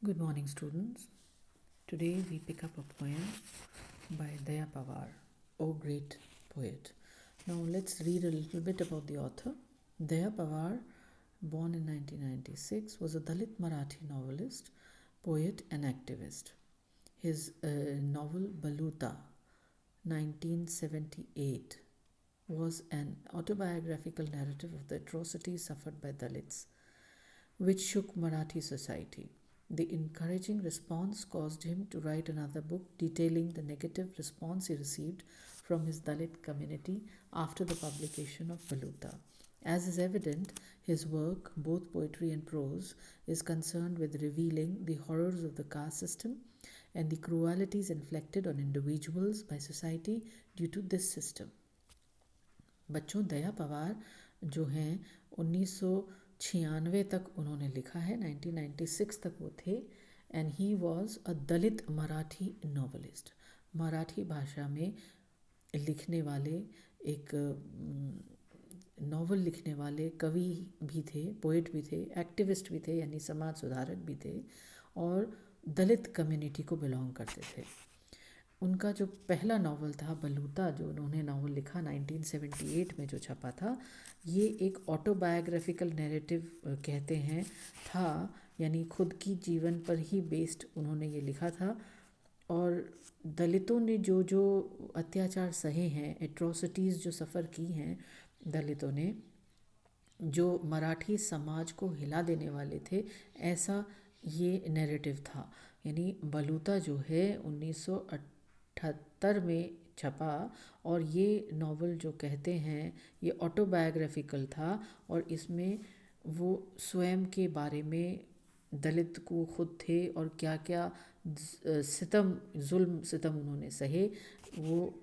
Good morning, students. Today we pick up a poem by Daya Pawar, O Great Poet. Now let's read a little bit about the author. Daya Pawar, born in 1996, was a Dalit Marathi novelist, poet, and activist. His novel Baluta, 1978, was an autobiographical narrative of the atrocities suffered by Dalits, which shook Marathi society. The encouraging response caused him to write another book detailing the negative response he received from his Dalit community after the publication of Baluta. As is evident, his work, both poetry and prose, is concerned with revealing the horrors of the caste system and the cruelties inflicted on individuals by society due to this system. बच्चों, दया पवार जो हैं 1996 तक उन्होंने लिखा है, 1996 तक वो थे, and he was a Dalit Marathi novelist. Marathi भाषा में लिखने वाले एक नॉवल लिखने वाले कवि भी थे, पोइट भी थे, एक्टिविस्ट भी थे, यानी समाज सुधारक भी थे, और दलित कम्युनिटी को बिलोंग करते थे. उनका जो पहला नावल था बलूता, जो उन्होंने नावल लिखा 1978 में जो छपा था, ये एक ऑटोबायोग्राफिकल नैरेटिव कहते हैं था, यानी खुद की जीवन पर ही बेस्ड उन्होंने ये लिखा था. और दलितों ने जो जो अत्याचार सहे हैं, एट्रोसिटीज़ जो सफ़र की हैं दलितों ने, जो मराठी समाज को हिला देने वाले थे, ऐसा ये नैरेटिव था. यानी बलूता जो है 1978 में छपा, और ये नावल जो कहते हैं ये ऑटोबायोग्राफिकल था, और इसमें वो स्वयं के बारे में, दलित को खुद थे और क्या क्या सितम, जुल्म सितम उन्होंने सहे, वो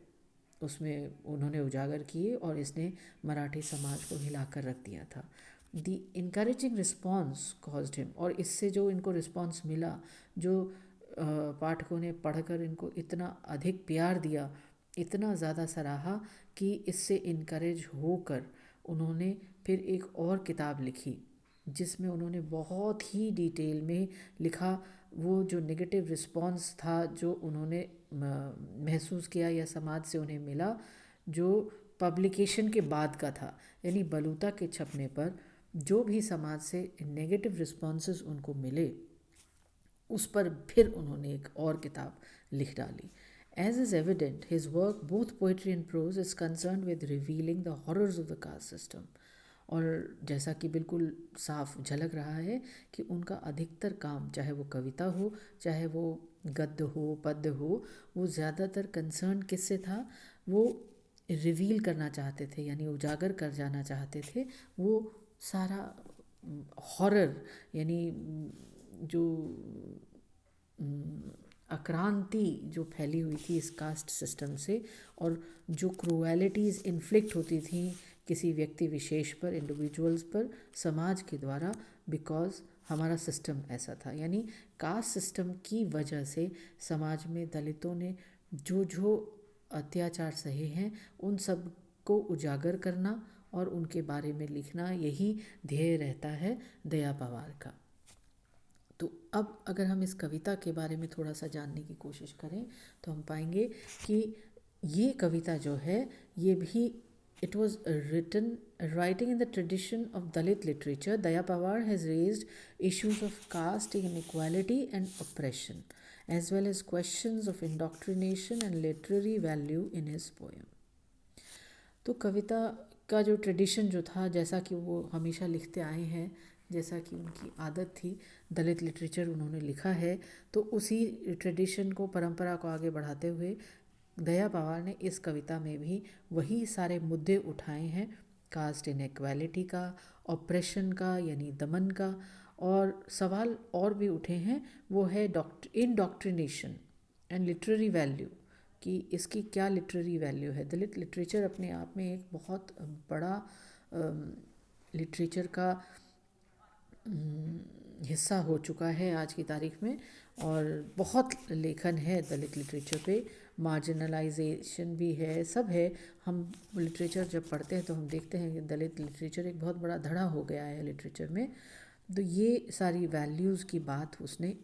उसमें उन्होंने उजागर किए, और इसने मराठी समाज को हिलाकर रख दिया था. दी इनकरेजिंग रिस्पॉन्स कॉज्ड हिम, और इससे जो इनको रिस्पॉन्स मिला, जो पाठकों ने पढ़कर इनको इतना अधिक प्यार दिया, इतना ज़्यादा सराहा, कि इससे इनकरेज होकर उन्होंने फिर एक और किताब लिखी, जिसमें उन्होंने बहुत ही डिटेल में लिखा वो जो नेगेटिव रिस्पॉन्स था जो उन्होंने महसूस किया या समाज से उन्हें मिला, जो पब्लिकेशन के बाद का था. यानी बलूता के छपने पर जो भी समाज से नेगेटिव रिस्पॉन्सेस उनको मिले, उस पर फिर उन्होंने एक और किताब लिख डाली. As is evident, his work, both poetry and prose, is concerned with revealing the horrors of the caste system. और जैसा कि बिल्कुल साफ झलक रहा है कि उनका अधिकतर काम, चाहे वो कविता हो, चाहे वो गद्य हो, पद्य हो, वो ज़्यादातर कंसर्न किससे था, वो रिवील करना चाहते थे, यानी उजागर कर जाना चाहते थे वो सारा हॉरर, यानी जो अक्रांति जो फैली हुई थी इस कास्ट सिस्टम से, और जो क्रूएलिटीज़ इन्फ्लिक्ट होती थी किसी व्यक्ति विशेष पर, इंडिविजुअल्स पर, समाज के द्वारा, बिकॉज हमारा सिस्टम ऐसा था. यानी कास्ट सिस्टम की वजह से समाज में दलितों ने जो जो अत्याचार सहे हैं, उन सब को उजागर करना और उनके बारे में लिखना, यही ध्येय रहता है दया पवार का. तो अब अगर हम इस कविता के बारे में थोड़ा सा जानने की कोशिश करें, तो हम पाएंगे कि ये कविता जो है ये भी, it was written writing in the tradition of Dalit literature. Daya Pawar has raised issues of caste inequality and oppression, as well as questions of indoctrination and literary value in his poem. तो कविता का जो tradition जो था, जैसा कि वो हमेशा लिखते आए हैं, जैसा कि उनकी आदत थी, दलित लिटरेचर उन्होंने लिखा है, तो उसी ट्रेडिशन को, परंपरा को आगे बढ़ाते हुए दया पवार ने इस कविता में भी वही सारे मुद्दे उठाए हैं, कास्ट इनइक्वालिटी का, ऑप्रेशन का, यानी दमन का, और सवाल और भी उठे हैं, वो है इंडॉक्ट्रिनेशन एंड लिटरेरी वैल्यू, कि इसकी क्या लिटरेरी वैल्यू है. दलित लिटरेचर अपने आप में एक बहुत बड़ा लिटरेचर का हिस्सा हो चुका है आज की तारीख में, और बहुत लेखन है दलित लिटरेचर पे, मार्जिनलाइजेशन भी है, सब है. हम लिटरेचर जब पढ़ते हैं तो हम देखते हैं कि दलित लिटरेचर एक बहुत बड़ा धड़ा हो गया है लिटरेचर में. तो ये सारी वैल्यूज़ की बात उसने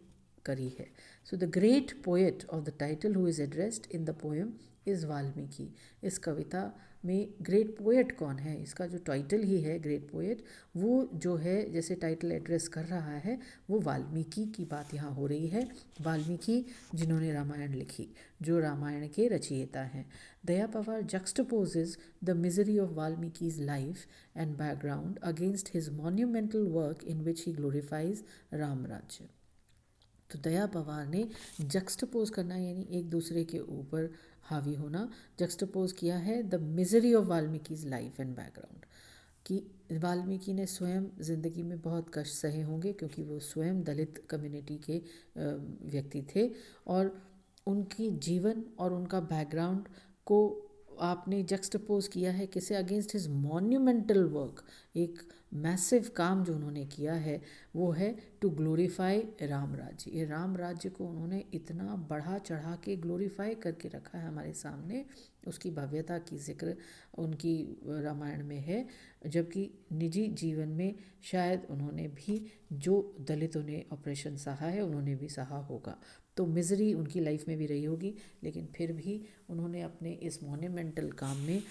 करी है. So the great poet of the title who is addressed in the poem is Valmiki. इस कविता में ग्रेट पोएट कौन है, इसका जो टाइटल ही है ग्रेट पोएट, वो जो है जैसे टाइटल एड्रेस कर रहा है वो वाल्मीकि की बात यहाँ हो रही है. वाल्मीकि जिन्होंने रामायण लिखी, जो रामायण के रचयिता हैं. Daya Pawar juxtaposes the misery of Valmiki's life and background against his monumental work in which he glorifies Ram राज्य. तो दया पवार ने जक्स्टपोज करना यानी एक दूसरे के ऊपर हावी होना, जक्स्टपोज किया है the misery of Valmiki's life and background, कि वाल्मीकि ने स्वयं ज़िंदगी में बहुत कष्ट सहे होंगे क्योंकि वो स्वयं दलित कम्युनिटी के व्यक्ति थे, और उनकी जीवन और उनका बैकग्राउंड को आपने जक्स्टपोज किया है किसे, अगेंस्ट हिज मॉन्यूमेंटल वर्क. एक मैसिव काम जो उन्होंने किया है वो है टू ग्लोरीफाई राम राज्य. ये राम राज्य को उन्होंने इतना बढ़ा चढ़ा के ग्लोरीफाई करके रखा है हमारे सामने, उसकी भव्यता की जिक्र उनकी रामायण में है, जबकि निजी जीवन में शायद उन्होंने भी जो दलितों ने ऑपरेशन सहा है उन्होंने भी सहा होगा. तो मिजरी उनकी लाइफ में भी रही होगी, लेकिन फिर भी उन्होंने अपने इस मोन्यूमेंटल काम में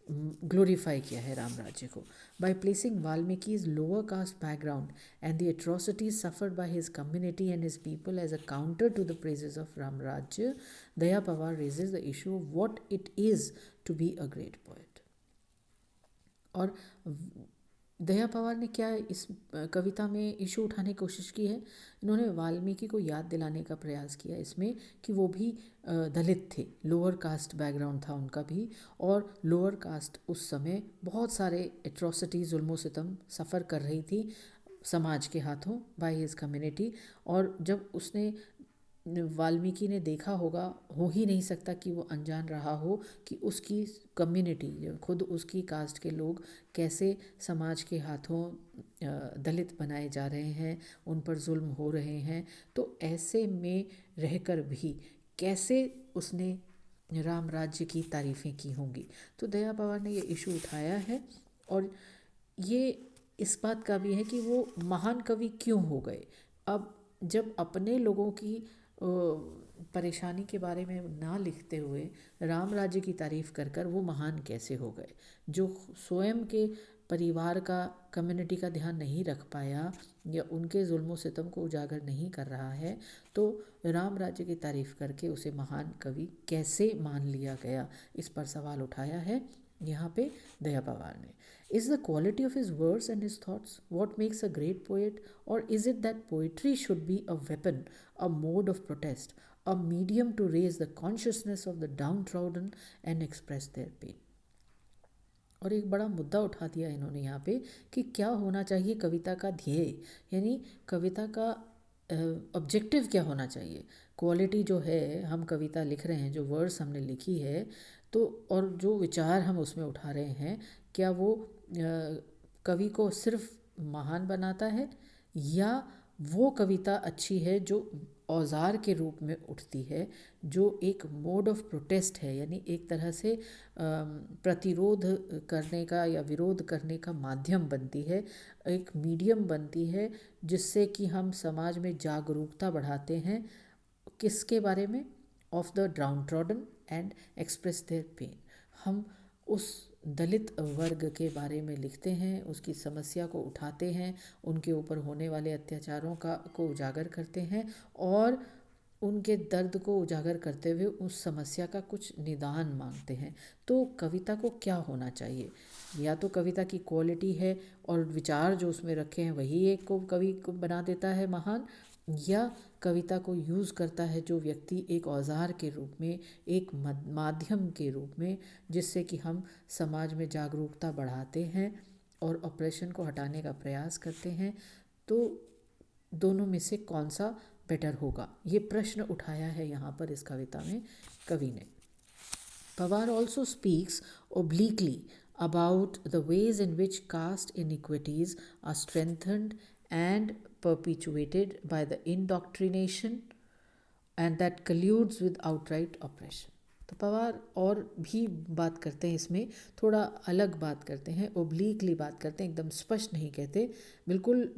ग्लोरीफाई किया है राम राज्य को. By placing Valmiki's lower caste background and the atrocities suffered by his community and his people as a counter to the praises of Ram Rajya, Daya Pawar raises the issue of what it is to be a great poet. और दया पवार ने क्या इस कविता में issue उठाने की कोशिश की है, इन्होंने वाल्मीकि को याद दिलाने का प्रयास किया इसमें कि वो भी दलित थे, लोअर कास्ट बैकग्राउंड था उनका भी, और लोअर कास्ट उस समय बहुत सारे एट्रोसिटी जुल्मो सितम सफ़र कर रही थी समाज के हाथों बाय हिज कम्युनिटी. और जब उसने वाल्मीकि ने देखा होगा, हो ही नहीं सकता कि वो अनजान रहा हो कि उसकी कम्युनिटी, खुद उसकी कास्ट के लोग कैसे समाज के हाथों दलित बनाए जा रहे हैं, उन पर जुल्म हो रहे हैं. तो ऐसे में रहकर भी कैसे उसने राम राज्य की तारीफ़ें की होंगी. तो दया पवार ने ये इशू उठाया है, और ये इस बात का भी है कि वो महान कवि क्यों हो गए. अब जब अपने लोगों की परेशानी के बारे में ना लिखते हुए राम राज्य की तारीफ़ कर कर वो महान कैसे हो गए, जो स्वयं के परिवार का, कम्युनिटी का ध्यान नहीं रख पाया या उनके जुल्मों सितम को उजागर नहीं कर रहा है, तो राम राज्य की तारीफ़ करके उसे महान कवि कैसे मान लिया गया, इस पर सवाल उठाया है यहाँ पे दया पवार ने. Is the quality of his words and his thoughts what makes a great poet, or is it that poetry should be a weapon, a mode of protest, a medium to raise the consciousness of the downtrodden and express their pain? और एक बड़ा मुद्दा उठा दिया इन्होंने यहाँ पे कि क्या होना चाहिए कविता का ध्येय, यानी कविता का ऑब्जेक्टिव क्या होना चाहिए. क्वालिटी जो है, हम कविता लिख रहे हैं, जो वर्ड्स हमने लिखी है, तो और जो विचार हम उसमें उठा रहे हैं, क्या वो कवि को सिर्फ महान बनाता है, या वो कविता अच्छी है जो औजार के रूप में उठती है, जो एक मोड ऑफ प्रोटेस्ट है, यानी एक तरह से प्रतिरोध करने का या विरोध करने का माध्यम बनती है, एक मीडियम बनती है, जिससे कि हम समाज में जागरूकता बढ़ाते हैं. किसके बारे में? Of the downtrodden and express their pain. हम उस दलित वर्ग के बारे में लिखते हैं, उसकी समस्या को उठाते हैं, उनके ऊपर होने वाले अत्याचारों को उजागर करते हैं, और उनके दर्द को उजागर करते हुए उस समस्या का कुछ निदान मांगते हैं. तो कविता को क्या होना चाहिए? या तो कविता की क्वालिटी है और विचार जो उसमें रखे हैं वही एक को कवि को बना देता है महान, या कविता को यूज़ करता है जो व्यक्ति एक औजार के रूप में, एक माध्यम के रूप में, जिससे कि हम समाज में जागरूकता बढ़ाते हैं और ऑपरेशन को हटाने का प्रयास करते हैं. तो दोनों में से कौन सा बेटर होगा, ये प्रश्न उठाया है यहाँ पर इस कविता में कवि ने. Pawar also speaks obliquely about the ways in which caste inequities are strengthened and perpetuated by the indoctrination and that colludes with outright oppression. तो पवार और भी बात करते हैं इसमें, थोड़ा अलग बात करते हैं, ओब्लीकली बात करते हैं, एकदम स्पष्ट नहीं कहते, बिल्कुल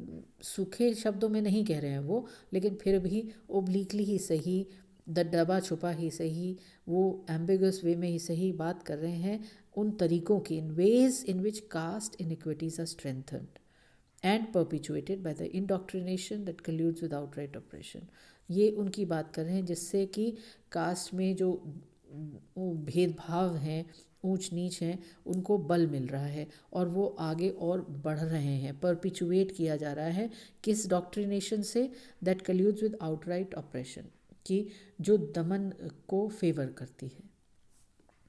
सूखे शब्दों में नहीं कह रहे हैं वो, लेकिन फिर भी ओब्लीकली ही सही, दबा छुपा ही सही, वो एम्बिगस वे में ही सही बात कर रहे हैं उन तरीक़ों की, in ways in which caste inequities are strengthened and perpetuated by the indoctrination that colludes with outright oppression. ये उनकी बात कर रहे हैं जिससे कि कास्ट में जो भेदभाव हैं, ऊंच नीच हैं, उनको बल मिल रहा है और वो आगे और बढ़ रहे हैं, परपिचुएट किया जा रहा है किस डॉक्ट्रिनेशन से, that colludes with outright operation, कि जो दमन को फेवर करती है।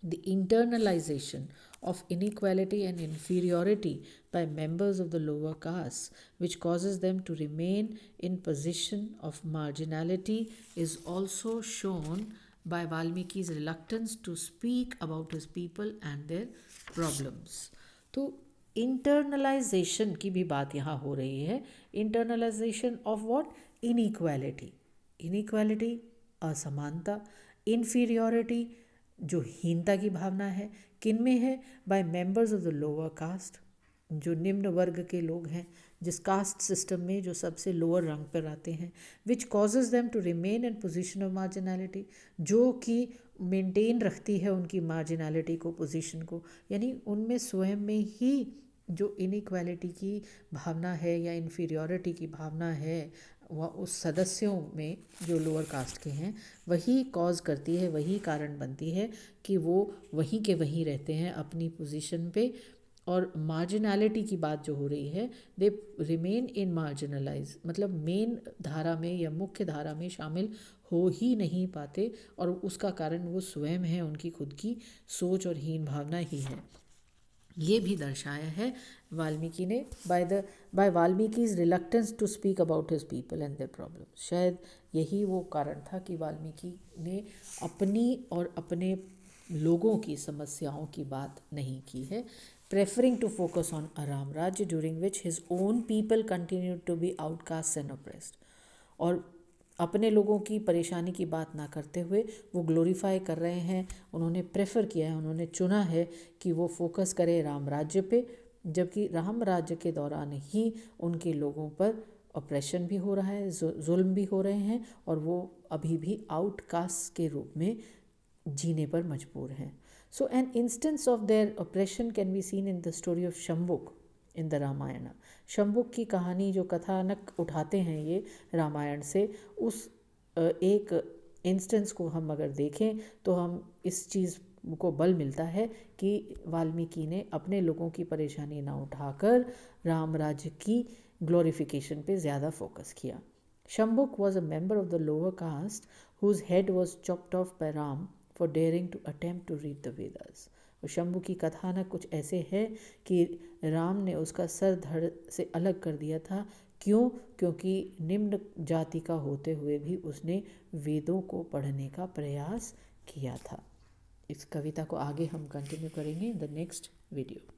The internalization of inequality and inferiority by members of the lower castes, which causes them to remain in position of marginality, is also shown by Valmiki's reluctance to speak about his people and their problems. तो internalisation की भी बात यहाँ हो रही है। Internalisation of what? Inequality. Inequality असमानता, inferiority जो हीनता की भावना है, किन में है? By members of the lower caste, जो निम्न वर्ग के लोग हैं, जिस कास्ट सिस्टम में जो सबसे लोअर रंग पर आते हैं, which causes them to remain in position of marginality, जो कि मेंटेन रखती है उनकी मार्जिनलिटी को, पोजीशन को, यानी उनमें स्वयं में ही जो इनइक्वालिटी की भावना है या इन्फीरियोरिटी की भावना है, वह उस सदस्यों में जो लोअर कास्ट के हैं वही कॉज करती है, वही कारण बनती है कि वो वहीं के वहीं रहते हैं अपनी पोजीशन पे। और मार्जिनलिटी की बात जो हो रही है, दे रिमेन इन मार्जिनलाइज, मतलब मेन धारा में या मुख्य धारा में शामिल हो ही नहीं पाते, और उसका कारण वो स्वयं है, उनकी खुद की सोच और हीन भावना ही है। ये भी दर्शाया है वाल्मीकि ने by Valmiki's reluctance to speak about his people and their problems. शायद यही वो कारण था कि वाल्मीकि ने अपनी और अपने लोगों की समस्याओं की बात नहीं की है, preferring to focus on Ram Rajya, during which his own people continued to be outcast and oppressed. और अपने लोगों की परेशानी की बात ना करते हुए वो ग्लोरीफाई कर रहे हैं, उन्होंने प्रेफर किया है, उन्होंने चुना है कि वो फोकस करे राम राज्य पे, जबकि राम राज्य के दौरान ही उनके लोगों पर ऑपरेशन भी हो रहा है, जुल्म भी हो रहे हैं, और वो अभी भी आउटकास्ट के रूप में जीने पर मजबूर हैं। So an instance of their oppression can be seen in the story of Shambuk in the Ramayana. Shambuk की कहानी जो कथानक उठाते हैं ये रामायण से, उस एक इंस्टेंस को हम अगर देखें तो हम इस चीज़ को बल मिलता है कि वाल्मीकि ने अपने लोगों की परेशानी ना उठाकर राम राज्य की ग्लोरिफिकेशन पे ज़्यादा फोकस किया। Shambuk was a member of the lower caste whose head was chopped off by Ram for daring to attempt to read the Vedas. Shambhu की कथानक कुछ ऐसे है कि राम ने उसका सर धड़ से अलग कर दिया था। क्यों? क्योंकि निम्न जाति का होते हुए भी उसने वेदों को पढ़ने का प्रयास किया था। इस कविता को आगे हम कंटिन्यू करेंगे इन द नेक्स्ट वीडियो।